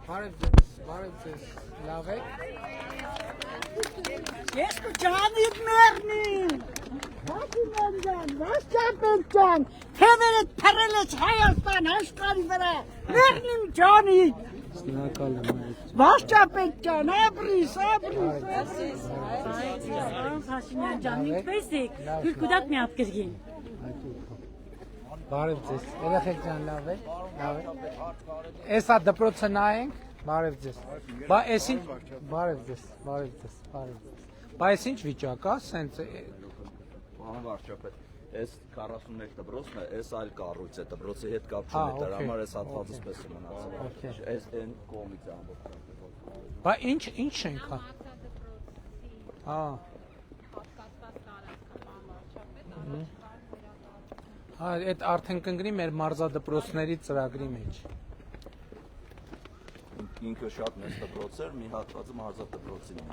Բարև ձեզ, լավ եք։ Ես կճանիտ մերնին, հակիմեն ջան, վաշճապել ջան, թևերդ պրել ես Հայաստան հաշկարի վրա, մերնին ջանիտ, Շնորհակալ եմ։ վաշճապել ջան, ապրիս, Հաշիմյան ջան, ինչպես եք, դուք կուդակ մի հատ կրգին։ Բարև ձեզ, երեխեք ջան, լավ եք։ Էսա դպրոցը նայենք, բարև ձեզ։ Բա էս ինչ, բարև ձեզ։ Բա էս ինչ վիճակ է, սենց Պարոն վարչապետ, այս 41 դպրոցն է, այս այլ կառույց է, դպրոցի հետ կապ չունի, դրա համար այս հատվածից պես է մնացել։ Այս այն կողմից է ամբողջ։ Բա ինչ ենք հա։ Այդ արդեն կընկնի մեր մարզադպրոցների ծրագրի մեջ։ Ինքը շատ մեծ դպրոց էր, մի հատվածը մարզադպրոցին է։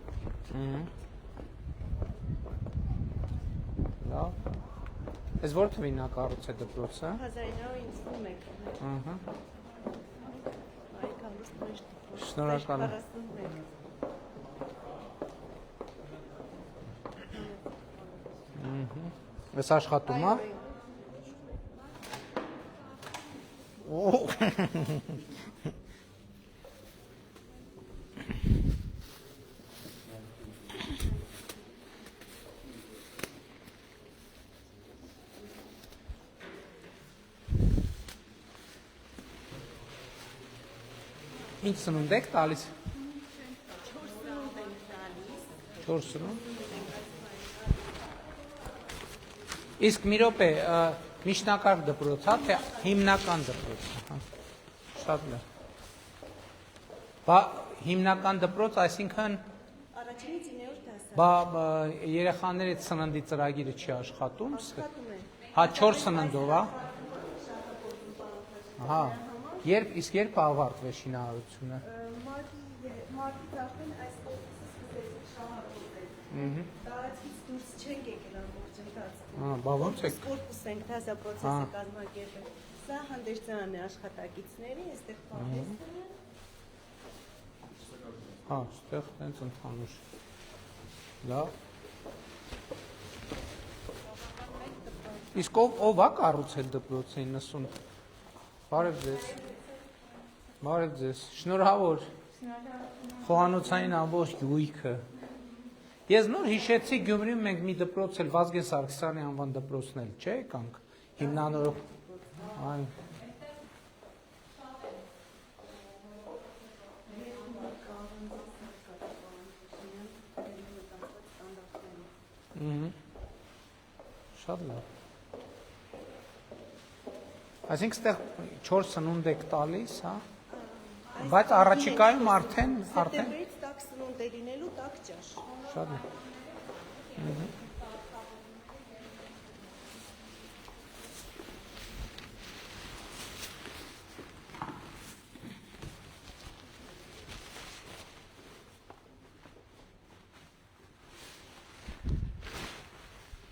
Լավ։ Այս որ թվին կառույց է դպրոցը։ 1951։ Շնորհակալ եմ։ Այս աշխատում է։ Ինչ սնունդ եք տալիս։ 4 սնունդ։ Իսկ մի րոպե, միջնակարգ դպրոց, հա, թե հիմնական դպրոց, հա, շատ լավ։ Բա հիմնական դպրոց, այսինքն Առաջինից 9-րդ դասը։ բա երեխաների սննդի ծրագիրը չի աշխատում, Աշխատում է։ հա 4 սննդով, հա։ Հա, իսկ երբ ավարտվեց շինարարությունը։ Մարտից արդեն այս կողմից սկսեցինք շահառուտել։ Տարածքից դուրս չենք եկել ամբողջ ընթացքում։ Բա ո՞նց եք։ Կորպուս ենք դասապրոցեսը կազմակերպել։ Սա հանդերձանն է աշխատակիցների, այստեղ պահեստն է։ Հա, այստեղ տենց ընդհանուր։ Լավ։ Իսկ ով է կառուցել դպրոցը 90։ Բարև ձեզ։ Շնորհավոր։ Խոհանոցային ամբողջ գույքը։ Ես նոր հիշեցի Գյումրիում մենք մի դպրոց էլ Վազգեն Սարգսյանի անվան դպրոցն էլ չէ կանք հիմնանորով։ Այ Շատ լավ։ Այսինքն ստեղ 4 սնունդ եք տալիս, հա։ Բայց առաջիկայում արդեն Սեպտեմբերից տաք սնունդ է լինելու, տաք ճաշ։ Շատ լավ։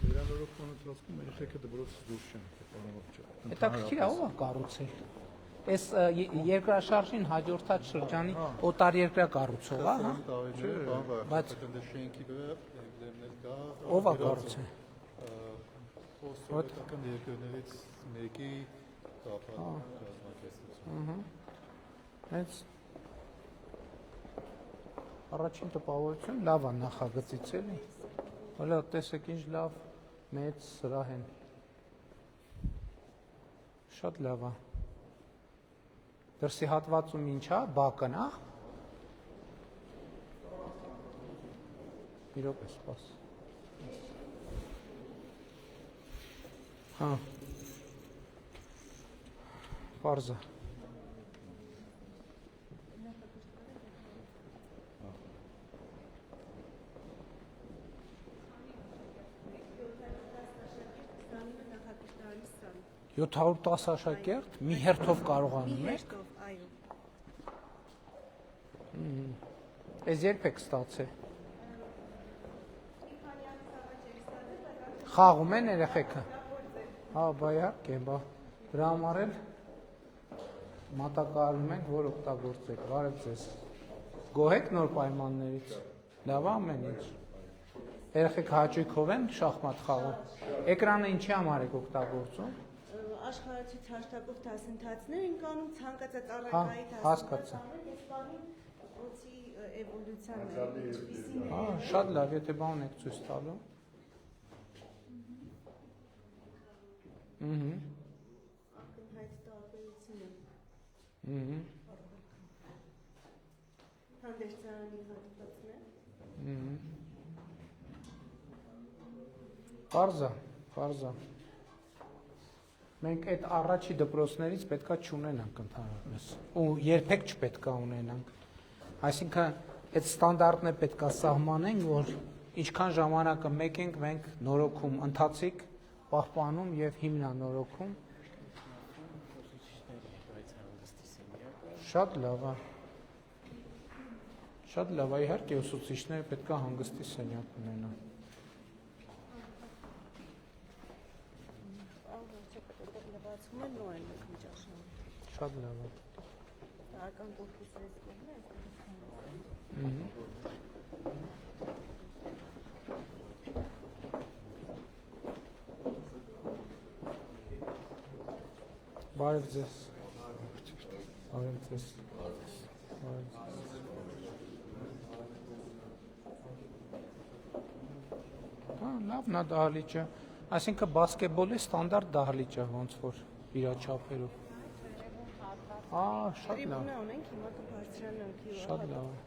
Վերանորոգման ընթացքում երեխեքը դպրոցից դուրս չեն եկել։ Հետաքրքիր է ով է կառուցել։ Այս երկրաշարժին հաջորդած շրջանի օտարերկրյա կառուցող է, հա։ Բայց շենքի վրա ով է կառուցել։ Ոստական երկրներից մեկի կազմակերպություն։ Հենց առաջին տպավորություն լավ է նախագծից էլի։ Հələ տեսեք ինչ լավ մեծ սրահ են։ Շատ լավ է։ Դրսի հատվածում ինչ է, բակն է։ Մի րոպե սպաս։ Հա։ Պարզ է։ Նախակրթարանի սան։ 710 աշակերտ մի հերթով կարողանում եք։ Այո։ Այս երբ եք ստացել։ Խաղում են երեխեքը։ Հա, բա իհարկե, բա դրա համար էլ մատակարարում ենք, որ օգտագործեք։ Բարև ձեզ։ Գոհ եք նոր պայմաններից։ Լավ է ամեն ինչ։ Երեխեք հաճույքով են շախմատ խաղում։ Էկրանը ինչի համար եք օգտագործում։ Աշխարհացույց հաշտակով դասընթացներ են կանում, ցանկացած Հա, առարկայի հասկացա։ ես բանի ոչի էվոլյուցիան ինչպիսին Հա, շատ լավ, եթե բան եք ցույց տալու։ ակնհայտ տարբերությունը Ահա։ հանդերձարանի հատվածն է։ Պարզա։ Մենք այդ առաջի դպրոցներից պետքա չունենանք ընդհանրապես։ Ու երբեք չպետքա ունենանք։ Այսինքն այդ ստանդարտն է պետքա սահմանենք, որ ինչքան ժամանակը մեկ ենք մենք նորոգում, ընթացիկ պահպանում եւ հիմնանորոգում։ Շատ լավ է։ Շատ լավ է, իհարկե ուսուցիչները պետքա հանգստի սենյակ ունենան։ Լվացում են նոր են մեկ միջաշան։ Շատ լավ է։ Տարական կորպուսներից կողմն է Բարև ձեզ։ Բարև ձեզ։ Հա, լավն է դահլիճը։ Այսինքն բասկետբոլի ստանդարտ դահլիճ է ոնց որ իր չափերով։ Շատ լավ։ Տրիբունա ունենք, հիմա կբարձրանանք հյուր։ Շատ լավ է։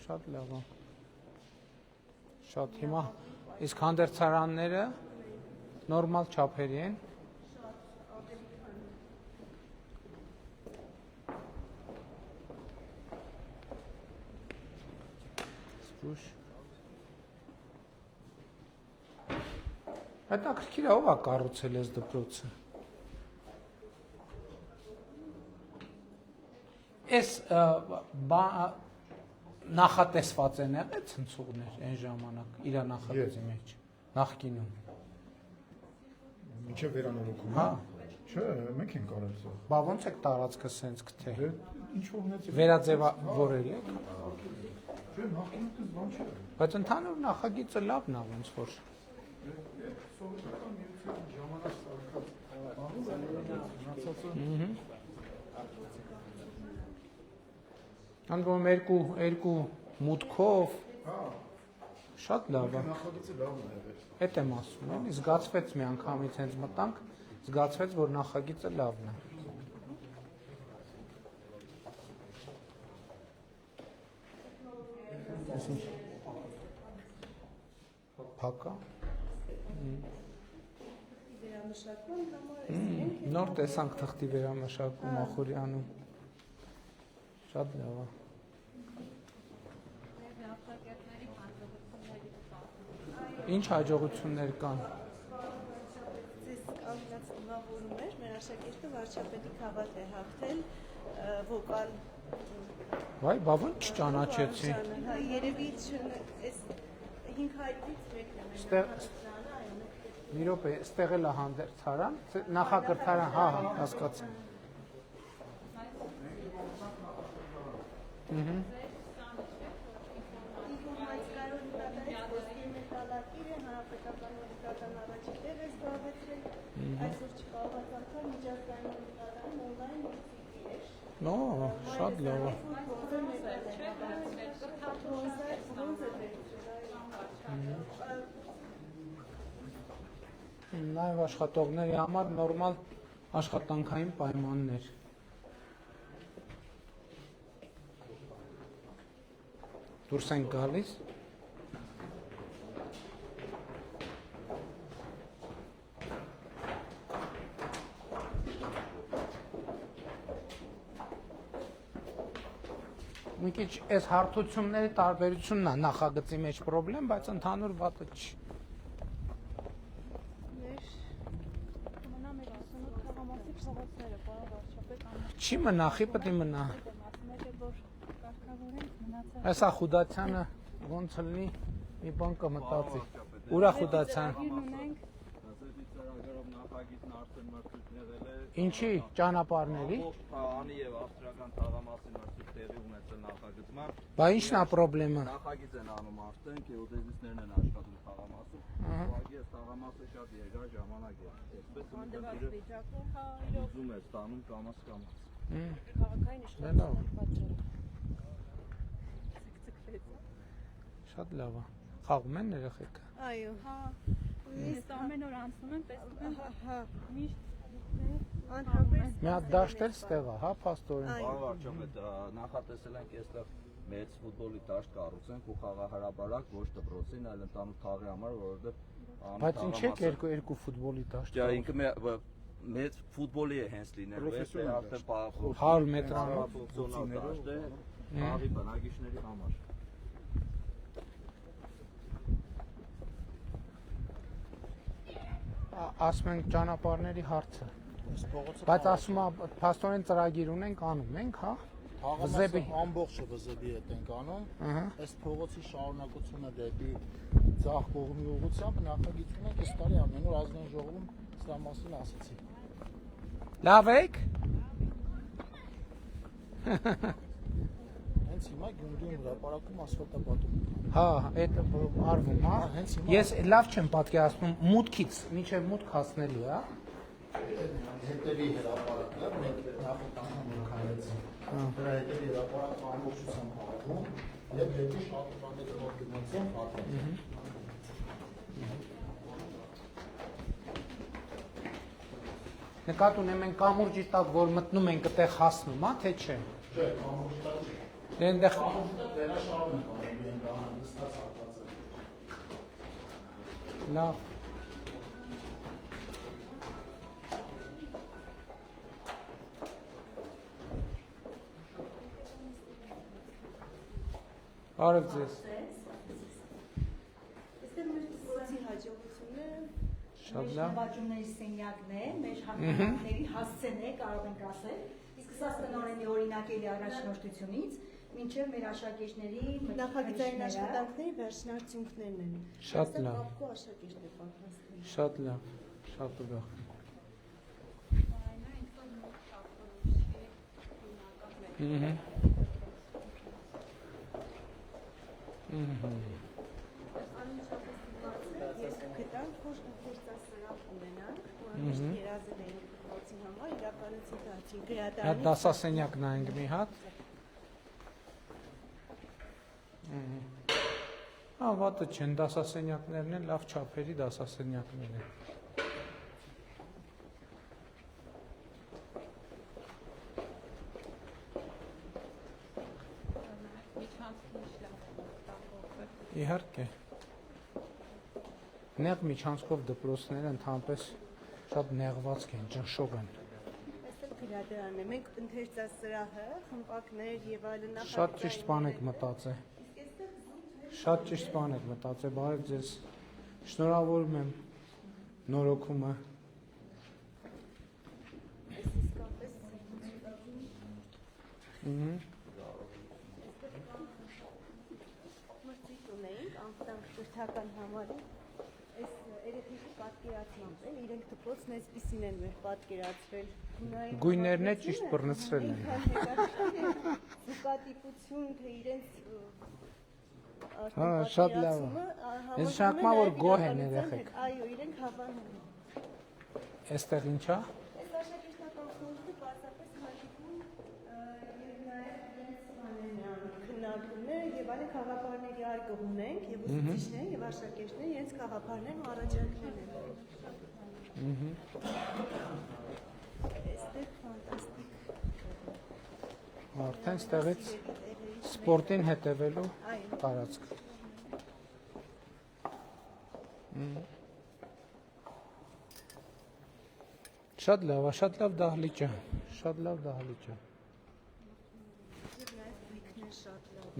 Շատ լավ է։ Շատ հիմա իսկ հանդերձարանները նորմալ չափերի են։ Սպուշ։ Հետաքրքիր է, ով է կառուցել այս դպրոցը։ Այս նախատեսված են եղել ցնցողներ այն ժամանակ իր նախագծի մեջ, նախկինում։ Մինչև վերանորոգում։ Հա։ Չէ, մենք ենք արել սա։ Բա ոնց եք տարածքը սենց գտել։ Ինչ որ ունեցել։ Վերաձևավորել եք։ Չէ, նախկինում բան չէ։ Բայց ընդհանուր նախագիծը լավն է ոնց որ։ Սովետական միության ժամանակ Անդրոմ երկու մուտքով շատ լավ է։ նախագիծը լավն է եղել։ Էդ եմ ասում, էլի զգացվեց մի անգամից հենց մտանք, զգացվեց, որ նախագիծը լավն է։ Փակա։ Վերամշակման համար Նոր տեսանք թղթի վերամշակում Ախուրյանում։ Շատ լավ է։ Ինչ հաջողություններ կան։ Ձեզ կանգնած դիմավորում էր, մեր աշակերտը վարչապետի քաղաք է հաղթել վոկալ։ Վայ, բա ոնց չճանաչեցի։ Հա, երևի այս 500-ից մեկն է։ Ստեղ մի րոպե, ստեղ էլ է հանդերձարան, նախակրթարան, հա, հասկացա։ Այսօր չկարողացավ անգամ միջազգային նկատառում օնլայն մուտքի էր։ Նո, շատ լավ է։ Նաև աշխատողների համար նորմալ աշխատանքային պայմաններ։ Դուրս են գալիս։ Մի քիչ այս հարթությունների տարբերությունն է նախագծի մեջ խնդրեմ, բայց ընդհանուր վատը չի։ Չի մնա, խի պետք է մնա։ Այսա Խուդացյանը ոնց լինի մի բան կմտածի։ Ուրա Խուդացյան։ նախագիծն արդեն մրցույթ եղել է։ Ինչի ճանապարհների։ Անի եւ ավստրիական թաղամասի մրցույթ տեղի ունեցել նախագծման։ Բա ի՞նչն է խնդրեմը։ Նախագիծ են անում արդեն, գեոդեզիստներն են աշխատում թաղամասում։ Ուղղակի այս թաղամասը շատ երկար ժամանակ է։ Այսպես ուզում է ստանում կամաց։ Քաղաքային Շատ լավ է։ Խաղում են երեխեքը։ Այո։ Իսկ ամեն օր անցնում են, տեսնում են։ Միշտ Անհամբեր Մի հատ դաշտ էլ ստեղ է, հա, փաստորեն։ Պարոն վարչապետ, նախատեսել ենք այստեղ մեծ ֆուտբոլի դաշտ կառուցենք ու խաղահարաբարակ ոչ դպրոցին, այլ ընդհանուր թաղի համար, որովհետև Բայց ինչ եք երկու ֆուտբոլի դաշտ։ ինքը մեծ ֆուտբոլի է հենց լինելու, այս է արդեն 100 մետրանով ֆունկցիոնալ դաշտ է թաղի բնակիչների համար։ Ասում ենք ճանապարհների հարցը։ Այս փողոցը Բայց ասում է փաստորեն ծրագիր ունենք, անում ենք, հա։ Թաղամասը ամբողջը վզեբի հետ ենք անում։ Ահա։ Այս փողոցի շարունակությունը դեպի ձախ կողմի ուղղությամբ նախագիծ ունենք այս տարի ամենուր ազգային ժողովում սրա մասին ասացի։ Լավ եք։ Հենց հիմա Գյումրիում հրապարակում ասֆալտապատում։ Հա, այդ արվում, հա։ Հենց հիմա Ես լավ չեմ պատկերացնում մուտքից, մինչև մուտք հասնելու, հա։ հետևի հրապարակը մենք նախորդ անգամ քայլեցինք։ Դրա հետևի հրապարակը ամբողջությամբ հարվում եւ դեպի շատրվաններով գնացող հարվում։ Նկատ ունեմ ենք կամուրջի տակ, որ մտնում ենք այդտեղ հասնում, հա, թե չէ։ Չէ, ամբողջ տակ չէ։ Դե այնտեղ Ամբողջը վերաշարում ենք անում են հանդիսած հատվածը։ լավ։ Բարև ձեզ։ Այստեղ մեր դպրոցի հաջողությունը Շատ լավ։ նվաճումների սենյակն է, մեր հանդիպումների հասցեն է, կարող ենք ասել։ Իսկ սա տնօրենի օրինակելի առաջնորդությունից մինչև մեր աշակերտների նախագծային աշխատանքների վերջնարդյունքներն են։ Շատ լավ։ Ապկո աշակերտ է պատրաստել։ Շատ լավ, շատ ուրախ։ Ես գտանք, որ դպրոցասրահ ունենանք, ու ամիշտ երազել էինք դպրոցի համար, իրականացի դարձի Այդ գրադարանի։ դասասենյակ նայենք մի հատ։ Հա, վատը չեն, դասասենյակներն են, լավ չափերի դասասենյակներ են։ Իհարկե։ Նեղ միջանցքով դպրոցները ընդհանրապես շատ նեղվածք են, ճնշող են։ Այստեղ գրադարանն է, մենք ընթերցասրահը, խմպակներ եւ այլն Շատ ճիշտ բան եք մտածել։ Շատ ճիշտ բան եք մտածել, բարև ձեզ։ Շնորհավորում եմ նորոգումը։ մրցույթ ունեինք անվտանգ կրթական համարի։ Այս երեխեքի պատկերացմամբ են, իրենք դպրոցն այսպիսին են մեր պատկերացրել։ Գույներն է ճիշտ բռնցրել են։ Զուգատիպություն, թե իրենց Հա, շատ լավ է։ Ես շարքում եմ, որ գոհ են երեխեք։ Այո, իրենք հավանում են։ Այստեղ ինչա։ Այս աշակերտական խորհուրդը պարզապես հաշիվում եւ նաեւ քննարկումներ եւ այլ խաղապարների արկղ ունենք եւ ուսուցիչներ եւ աշակերտներ իրենց խաղապարներն ու առաջարկներն են։ Այստեղ ֆանտաստիկ։ Արդեն ստեղից սպորտին հետևելու տարածք։ Շատ լավ, շատ լավ դահլիճ է, շատ լավ դահլիճ է։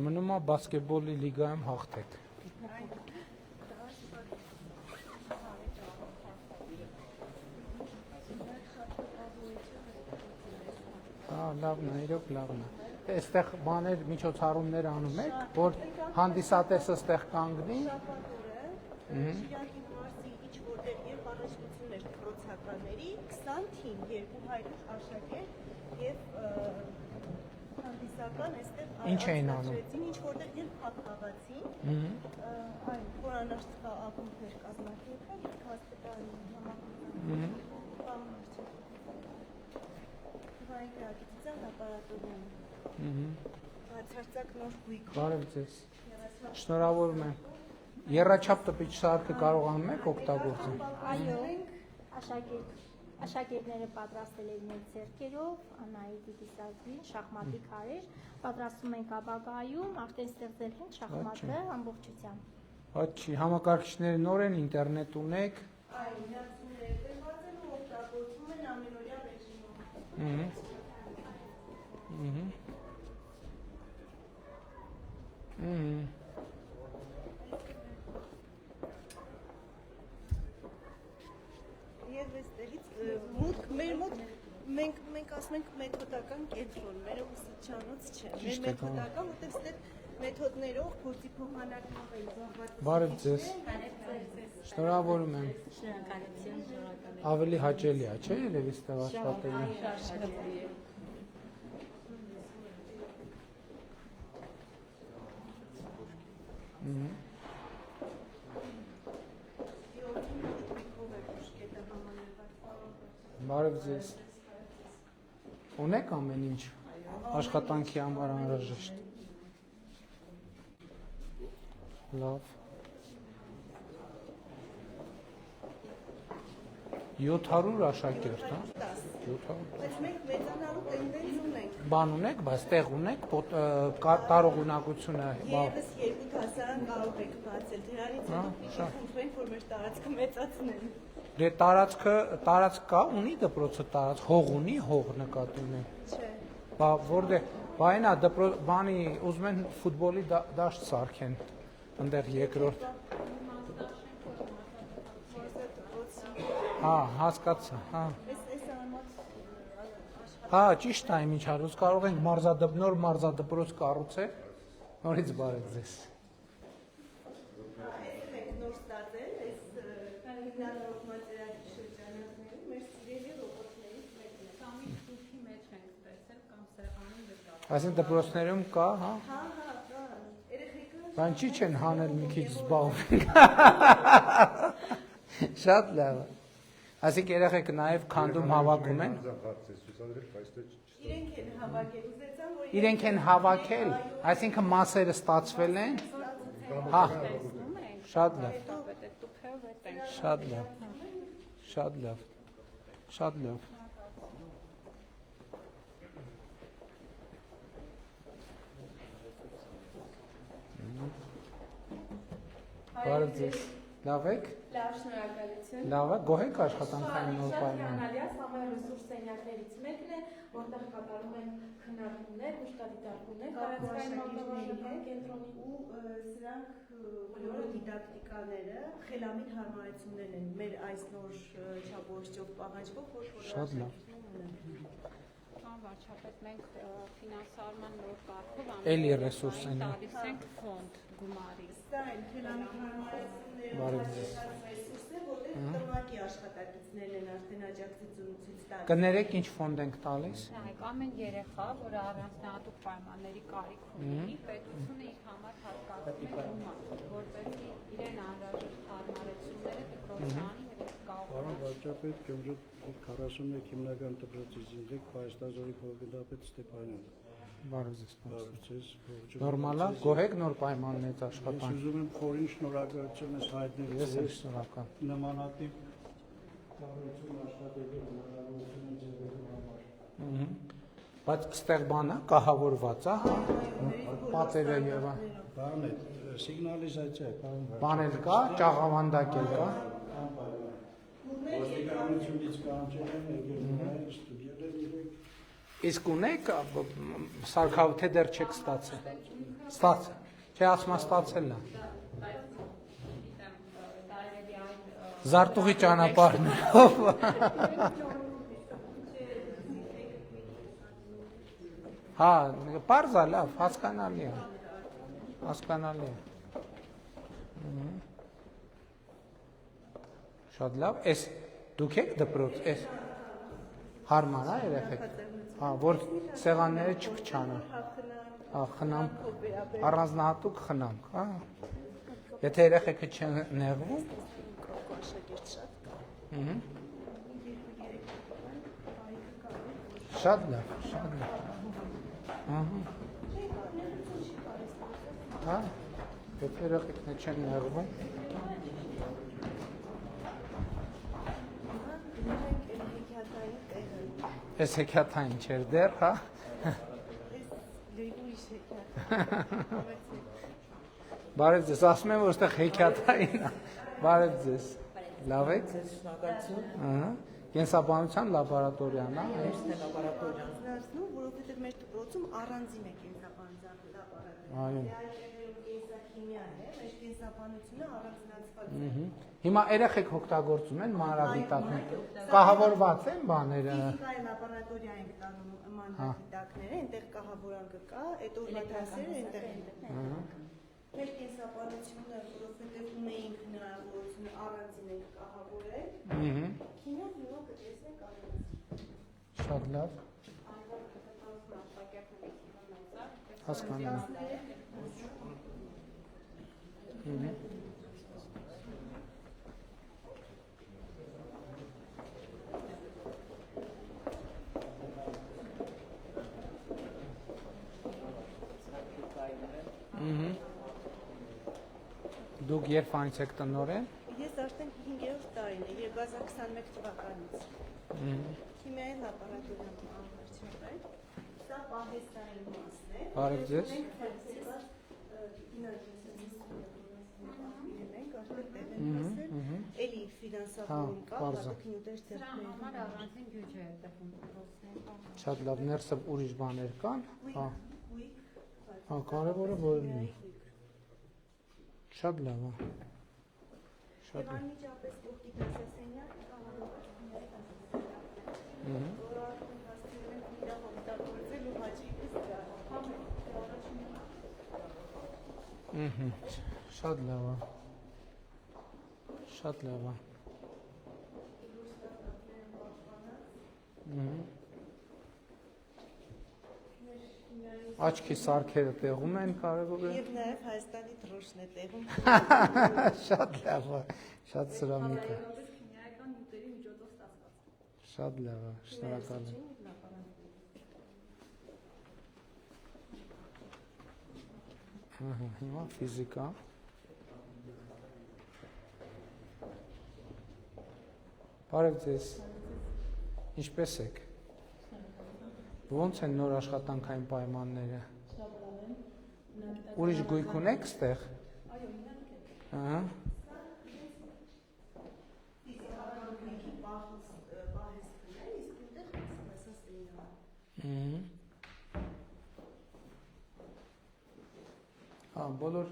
Մնում է բասկետբոլի լիգայում հաղթեք։ Հա, լավն է, իրոք լավն է։ Այստեղ բաներ, միջոցառումներ անում եք, որ հանդիսատեսը ստեղ կանգնի։ Շիրակի մարզի իջ որտեղ երբ առաջնություններ դպրոցական տղաների 20 թիմ, 200 աշակերտ եւ հանդիսական այստեղ Ինչ էին անում։ ինչ որտեղ երբ խաղացին, այն խորանարցկա ակումբներ կազմակերպել, հաստատային համակարգում։ Վայ գրագիտության լաբորատորիան։ Բացարձակ նոր գույք։ Բարև ձեզ։ Շնորհավորում եմ։ Եռաչափ տպիչ սարքը կարողանում եք օգտագործել։ Այո, աշակերտները պատրաստել են մեր ձեռքերով, Անայի Դիդիսազին, շախմատի քարեր, պատրաստում ենք ապագայում, արդեն ստեղծել ենք շախմատը ամբողջությամբ։ Հա չի, համակարգիչները նոր են, ինտերնետ ունեք։ Այո, միացումները տրված են ու օգտագործում են ամենօրյա ռեժիմով։ Եվ այստեղից մուտք մեր մոտ մենք ասում ենք մեթոդական կենտրոն, մեր ուսուցչանոց չէ։ Մեր մեթոդական, որտեղ այստեղ մեթոդներով, փորձի փոխանակով են զբաղված։ Բարև ձեզ։ Շնորհավորում եմ։ Ավելի հաճելի է, չէ՞, երևի ստեղ աշխատելը։ Բարև ձեզ։ Ունեք ամեն ինչ աշխատանքի համար անհրաժեշտ։ Լավ։ 700 աշակերտ, հա։ 700։ Բայց մենք մեծանալու տենդենս ունենք։ Բան ունեք, բայց տեղ ունեք, տարողունակությունը։ Եվս երկու դասարան կարող եք բացել։ Դրանից հետո խնդրենք, որ մեր տարածքը մեծացնեն։ Դե տարածք կա, ունի դպրոցը տարածք, հող ունի, հող նկատի ունեմ։ Չէ։ Բա որտե՞ղ, բայնա բանի ուզում են ֆուտբոլի դաշտ սարքեն, ընդեղ երկրորդ։ Հա, հասկացա, հա։ Հա, ճիշտ է, ինչ արուց կարող ենք նոր մարզադպրոց կառուցել, նորից բարև ձեզ։ Նոր ստացել, այս հիմնանորոգման ծրագրի շրջանակներում մեր սիրելի ռոբոտներից մեկն է։ Սամի դուքի մեջ ենք տեսել կամ սեղանի վրա։ Այսինքն դպրոցներում կա, հա։ Հա, կա։ Երեխեքը Բան չի չեն հանել մի քիչ զբաղվենք։ Շատ լավ է։ Այսինքն երեխեքը նաև քանդում հավաքում են։ իրենք են հավաքել, ուզեցան, որ Իրենք են հավաքել, այսինքն մասերը ստացվել են։ Հա։ Շատ լավ։ Շատ լավ։ Շատ լավ։ Շատ լավ։ Բարև ձեզ։ Լավ եք։ Լավ, շնորհակալություն։ Լավ է, գոհ եք աշխատանքային նոր պայման։ Համայնքի ռեսուրս սենյակներից մեկն է, որտեղ կատարում են քննարկումներ, մշտադիտարկումներ, տարածքային կենտրոնի ու սրանք բոլորը դիդակտիկաները խելամիտ հարմարեցումներ են մեր այս նոր չափորոշիչով պահանջվող, որ Շատ լավ։ Պարոն վարչապետ, մենք ֆինանսավորման նոր կարգով Էլի ռեսուրս են։ տալիս ենք ֆոնդ գումարի։ Սա են խելամիտ հարմարեցումները, Բարև ձեզ։ ռեսուրսներ, որտեղ տղմակի աշխատակիցներն են արդեն աջակցություն ցույց տալիս։ Կներեք ինչ ֆոնդ ենք տալիս։ Նայեք, ամեն երեխա, որը առանձնահատուկ պայմանների կարիք ունի, պետությունը իր համար հատկացնում է գումար, որպեսզի իրեն անհրաժեշտ հարմարեցումները դպրոցանի եւ Պարոն կարող վարչապետ, Գյումրի 41 հիմնական դպրոցից ինձ Հայաստանզորի փոխգնդապետ Ստեփանյան։ Բարև ձեզ։ Բարև ձեզ։ Նորմալ է, գոհ եք նոր պայմաններից Ես աշխատանք։ ուզում եմ խորին շնորհակալություն հայտնել Ես եմ շնորհակալ։ նմանատիպ կառույցում աշխատելու հնարավորությունը ձևելու համար։ Բայց ստեղ բանա կահավորված է, հա։ Պատերը եւ Բան է, սիգնալիզացիա, պարոն բան էլ կա, ճաղավանդակ էլ կա։ Ոստիկանությունից կանչել են, եկել են, ստուդիել են իրենք։ Իսկ ունեք սարքավ թե դեռ չեք ստացել։ Ստացել։ Չէ, ասում ստացել է։ Զարտուղի ճանապարհներով։ Հա, պարզ է, լավ, հասկանալի է։ Հասկանալի է։ Շատ լավ, էս Դուք եք դպրոց, էս հարմար է երեխեք, որ սեղանները չքչանան, խնամք, առանձնահատուկ խնամք, եթե երեխեքը չեն նեղվում, շատ լավ, եթե երեխեքն չեն նեղվում, Ես հեքիաթային չեր դեռ, հա? Բարև ձեզ, ասում եմ, որ ստեղ հեքիաթային է, բարև ձեզ, լավ եք? Կենսաբանության լաբորատորիան, հա? Որովհետև մեր դպրոցում առանձին է կենսաբանության լաբորատորիան։ Այո։ Կենսաքիմիա է, մեր կենսաբանությունը առանձնացված է։ Հիմա երեխեք օգտագործում են մանրադիտակներ, կահավորված են բաները։ Ֆիզիկայի լաբորատորիա ենք տանում մանրադիտակները, այնտեղ կահավորանքը կա, այդ օրվա դասերը այնտեղ են։ Մեր կենսաբանությունը, որովհետև ունեինք հնարավորություն առանձին ենք կահավորել, քիմիան հիմա կտեսնենք առանձին։ Շատ լավ։ Հասկանում եմ։ Դուք երբ անցեք տնօրեն։ Ես արդեն 5-րդ տարին է, 2021 թվականից։ Քիմիայի լաբորատորիան անվարչապետ, սա պահեստային մասն է։ Բարև ձեզ։ Էլի ֆինանսավորում կա, պատուկինուտեր ձեռքներ։ Համար առանձին բյուջե է տվում դպրոցներին։ Շատ լավ, ներսը ուրիշ բաներ կան։ Հա, կարևորը որ լինի։ Շատ լավ է։ Եվ անմիջապես կողքի դասասենյակ կահավորված քիմիայի դասասենյակ։ Որ արդեն հասցնում ենք իրավ օգտագործել ու հաճիկս դրա։ Շատ լավ է։ Շատ լավ է։ Աչքի սարքերը տեղում են կարևոր է։ Եվ նաև Հայաստանի դրոշն է տեղում։ Շատ լավ է, շատ սրամիտ է։ Քիմիական նյութերի միջոցով ստացված։ Շատ լավ է, շնորհակալ եմ։ Հիմա ֆիզիկա։ Բարև ձեզ։ Ինչպե՞ս եք։ Ոնց են նոր աշխատանքային պայմանները։ Ուրիշ գույք ունեք ստեղ։ Ահա։ Բոլոր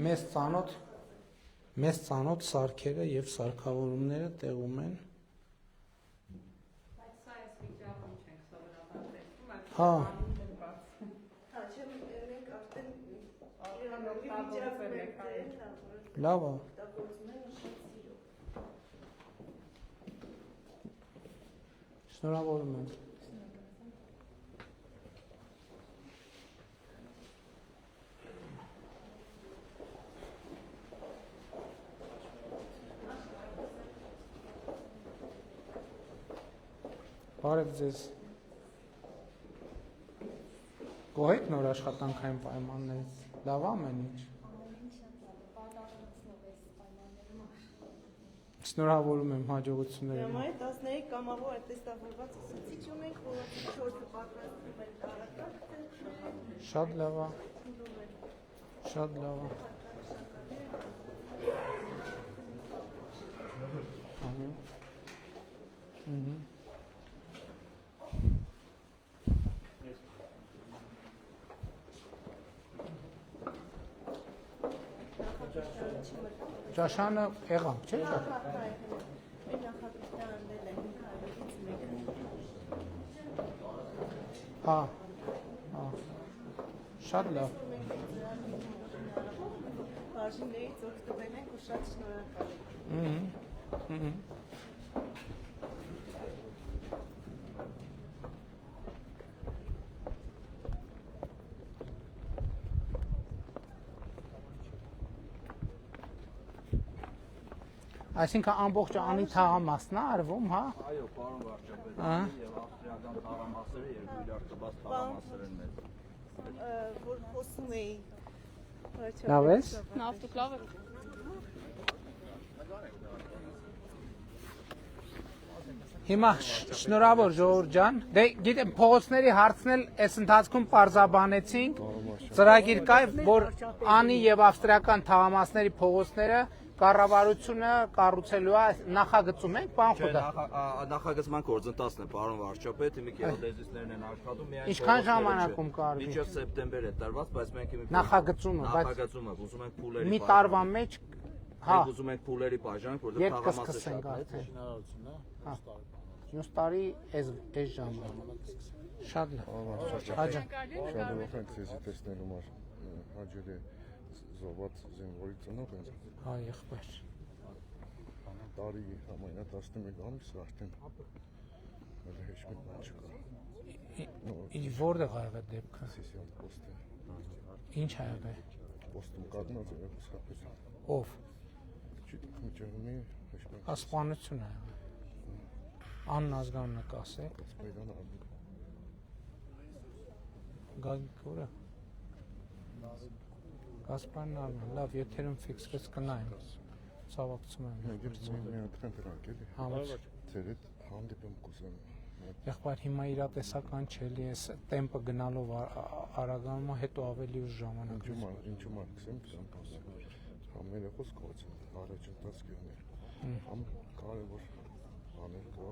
մեծ ծանոթ սարքերը եւ սարքավորումները տեղում են։ Հա։ Լավ է։ Շնորհավորում եմ։ Բարև ձեզ։ Գոհ եք նոր աշխատանքային պայմաններից։ Լավ ամեն ինչ։ Շնորհավորում եմ հաջողությունները։ Համարի 13 կամավոր ատեստավորված ուսուցիչ ունենք, որոնց 4-ը պատրաստվում են տարածքներ։ Շատ լավ է։ Շատ լավ է։ Ճաշանը եղանք, չէ՞։ Հա։ Հա։ Շատ լավ։ Բաժիններից օգտվել ենք ու շատ շնորհակալ ենք։ Այսինքն ամբողջ անի թաղամասն է արվում, հա։ Այո, պարոն վարչապետ, եւ ավստրիական թաղամասերը երկու իրար կբաց թաղամասեր են մեծ։ Որ խոսում էի։ Լավ ես։ Լավ, դուք լավ եք։ Հիմա շնորհավոր Ժողովուրդ ջան, դե գիտեմ փողոցների հարցն էլ այս ընթացքում պարզաբանեցինք, ծրագիր կա, որ անի եւ ավստրիական թաղամասների փողոցները կառավարությունը կառուցելու է, նախագծում ենք, պարոն Խոդա։ Նախագծման գործընթացն է, պարոն վարչապետ, հիմա գեոդեզիստներն են աշխատում, միայն Ինչքան ժամանակում կարվի։ Մինչև սեպտեմբեր է տարված, բայց մենք նախագծումը, նախագծումը ուզում ենք փուլերի մի տարվա մեջ, հա, մենք ուզում ենք փուլերի բաժանենք, որտեղ երբ թաղամասը կսկսենք շատ է։ արդեն։ Հա։ Մյուս տարի այս ժամը։ Շատ լավ։ Հաջա։ Շատ ուրախ ենք ձեզ տեսնելու մար հաջորի զոհված զինվորի ծնող են։ Հա, եղբայր։ Տարի համայնա 11 ամիս արդեն հələ հեչ մի բան չկա։ Ինչ որտեղ ա եղել դեպքը։ Սիսիան պոստը։ Ինչ ա եղել։ Պոստում կատնած է հուսապես։ Ով։ Չգիտեմ, հեչ մի ասպանություն ա եղել։ Աննազգանն կասեք։ Գագորը։ Գասպարն արմեն, լավ, եթերում ֆիքսվեց կնայեմ, ծավակցում եմ։ Մենք մի հատ խնդրենք էլի։ Ձեր հետ հանդիպում կուզեմ։ Եղբայր հիմա իրատեսական չէ, էս տեմպը գնալով արագանում հետո ավելի ուշ ժամանակ։ Ինչու մարկսեմ համերը խոսքով առաջընթաց գյուներ։ Համ կարևոր բաներ կա։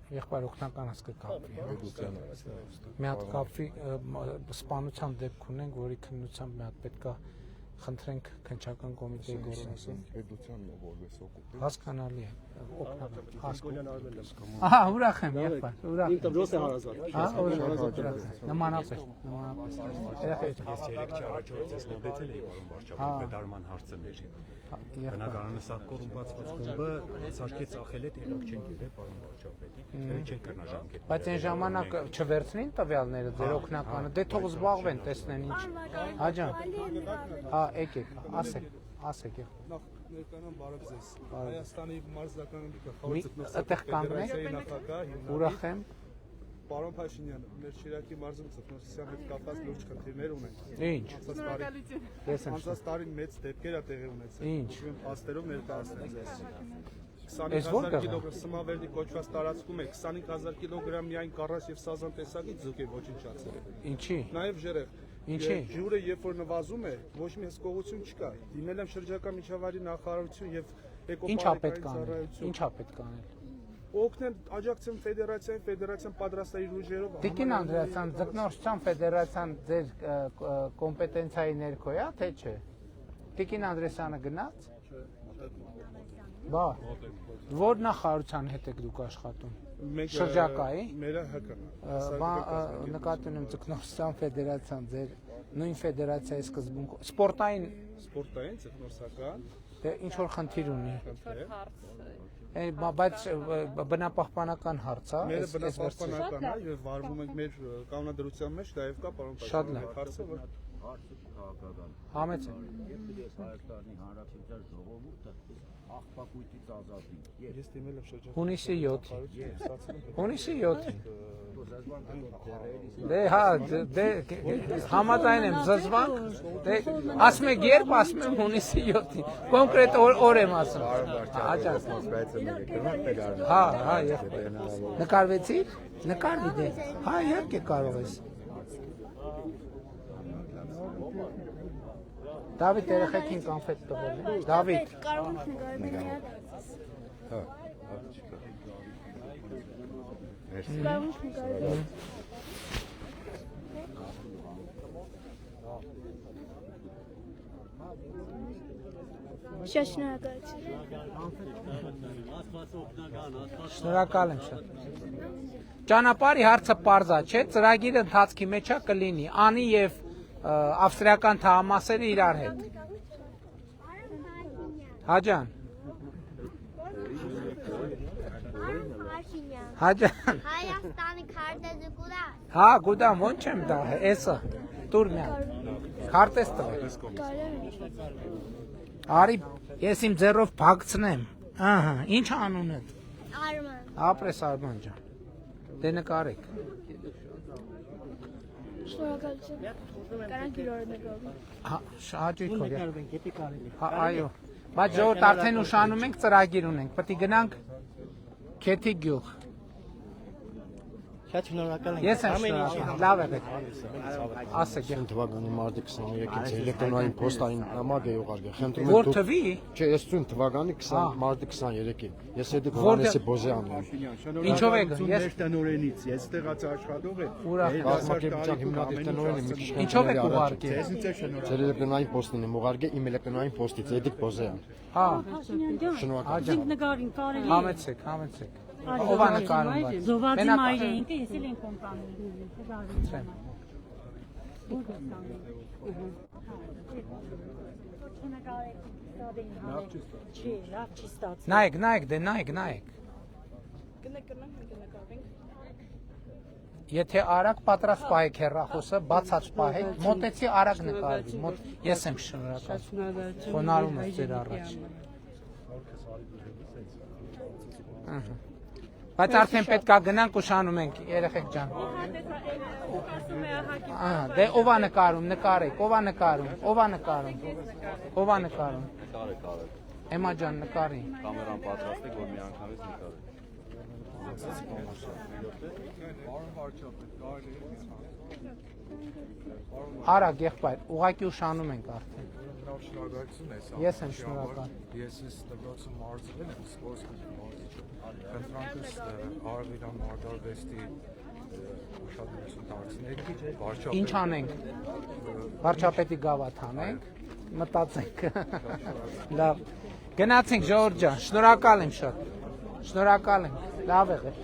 Եղբայր օգնականս կկապվի։ Մի հատ կապվի սպանության դեպք ունենք, որի քննությամբ մի հատ պետքա խնդրենք քննչական կոմիտեի գործընկերին։ Պետության որպես օկուպե։ Հասկանալի է, օգնական։ Ահա, ուրախ եմ, եղբայր, ուրախ։ Իմ դրոս է հարազատ։ Հա, ուրախ։ Նմանապես։ Ես 3 չառաջորդ ես նոբեցել էի պարոն վարչապետ պետարման հարցը մեր հետ։ Բնակարանը սա կոռումպացված խումբը սարքե ծախել է իրոք չեն գիտե պարոն վարչապետի։ Դեռ չեն կրնաժամկետ։ Բայց այն ժամանակ չվերցնին տվյալները ձեր օգնականը, դե թող զբաղվեն, տեսնեն ինչ։ Հա ջան։ Հա, եկեք, ասեք։ Նախ ներկանան բարև ձեզ։ Հայաստանի մարզական այդտեղ կանգնեք։ Ուրախ եմ։ Պարոն Փաշինյան, մեր Շիրակի մարզում Ծխնոսյան հետ կապված լուրջ խնդիրներ ունենք։ Ինչ։ Անցած տարին մեծ դեպքեր ա տեղի ունեցել։ Ինչ։ Փաստերով ներկայացնեմ ձեզ։ 25000 կիլոգրամ սմավերդի կոչված տարածքում է 25000 կիլոգրամ միայն կառաս եւ սազան տեսակի ձուկ է ոչնչացել։ Ինչի։ Նաեւ ջրեղ։ Ինչի։ Ջուրը երբ որ նվազում է, ոչ մի հսկողություն չկա։ Դիմել եմ շրջակա միջավայրի նախարարություն եւ էկոպարիկային Ինչա պետք անել։ Օգնեն աջակցեն ֆեդերացիան պատրաստ է իր ուժերով։ Տիկին Անդրեասյան, ձկնորսչական ֆեդերացիան ձեր կոմպետենցիայի ներքո է, թե չէ։ Տիկին Անդրեասյանը գնաց։ Բա։ Որ նախարարության հետ եք դուք աշխատում։ Շրջակայի։ Մերը ՀԿ-ն։ Նկատի ունեմ ձկնորսչական ֆեդերացիան ձեր նույն ֆեդերացիայի սկզբունք սպորտային ձկնորսական։ Դե ինչ որ խնդիր ունի։ Բայց բնապահպանական հարց է։ Մերը բնապահպանական է եւ վարվում ենք մեր կանոնադրության մեջ, դա եւ կա պարոն Շատ լավ։ Հարցը որ Համեց է։ Հայաստանի Հանրապետության ժողովուրդը աղբակույտից ազատվի։ Ես դիմել եմ շրջակա Հունիսի 7-ին։ Հունիսի 7-ին։ Դե հա, դե համաձայն եմ զզվանք, դե ասում եք երբ, ասում եմ հունիսի 7-ին, կոնկրետ օր եմ ասում։ Հա, նկարվեցի՞ր, նկարվի դե, հա, իհարկե կարող ես։ Դավիթ, երեխեքին կոնֆետ տվել է, Դավիթ։ Կարող ենք նկարվել մի հատ։ Հա, Կարող ենք նկարվել։ Շատ շնորհակալություն։ Շնորհակալ եմ շատ։ Ճանապարհի հարցը պարզ է, չէ՞, ծրագիրը ընթացքի մեջ է կլինի, անի եւ ավստրիական թաղամասերը իրար հետ։ Հաջան։ Հաջան։ Հայաստանի քարտեզը կուրա։ Հա, գուդամ, ոնց եմ դա, էսը, տուր միան, քարտեզ տվեք։ Արի, ես իմ ձեռով փակցնեմ։ Ահա, ինչ անունդ։ Արման։ Ապրես Արման ջան։ Դե նկարեք։ Շնորհակալություն։ Կարանք իր օրը նկարվի։ Հա, շահաճույք քո։ Հա, այո։ Բայց ժողովուրդ արդեն ուշանում ենք, ծրագիր ունենք։ Պետք է գնանք Քեթի գյուղ։ Շատ շնորհակալ ենք։ Ես եմ շնորհակալ։ Լավ եղեք։ Ասեք։ Թվականի մարտի 23-ից էլեկտրոնային փոստային նամակ է ուղարկել։ Խնդրում եմ Որ թվի։ Չէ, ես ցույց թվականի 20 մարտի 23-ին։ Ես հետո Հովհաննեսի Բոզյանն եմ։ Ինչով եք։ Ես տնօրենից, ես տեղաց աշխատող եմ։ Կազմակերպության հիմնադիր տնօրենը մի քիչ Ինչով եք ուղարկել։ Ձեր էլեկտրոնային փոստին եմ ուղարկել, իմ էլեկտրոնային փոստից Էդիկ Բոզյան։ Հա։ Շնորհակալ։ Ինձ նկարին կարելի է։ Համեցեք, համեցեք։ Ով է նկարում բայց։ Զովադի մայրենիքը ես էլ եմ կոմպանի։ Չի, լավ չի ստացվում։ Նայեք, նայեք, դե նայեք, նայեք։ Եթե արագ պատրաստ պահեք հեռախոսը, բացած պահեք, մոտեցի արագ նկարվի։ Ես եմ շնորհակալ։ Խոնարհում եմ ձեր առաջ։ Բայց արդեն պետք է գնանք ուշանում ենք, երեխեք ջան։ Դե ով է նկարում, նկարեք, ով է նկարում, ով է նկարում, ով է նկարում։ Էմա ջան, նկարի։ Կամերան պատրաստեք, որ մի անգամից նկարեք։ Արագ եղբայր, ուղղակի ուշանում ենք արդեն։ Շնորհակալություն ես։ Ես եմ շնորհակալ։ Ես դպրոցում մարզվել եմ, խնդրանքս Արվիրան Մարտարվեստի ուշադրություն դարձնեք։ Ինչ անենք։ Վարչապետի գավաթ անենք, մտածենք։ Լավ։ Գնացինք ժողովուրդ ջան, շնորհակալ եմ շատ։ Շնորհակալ եմ։ Լավ եղեք։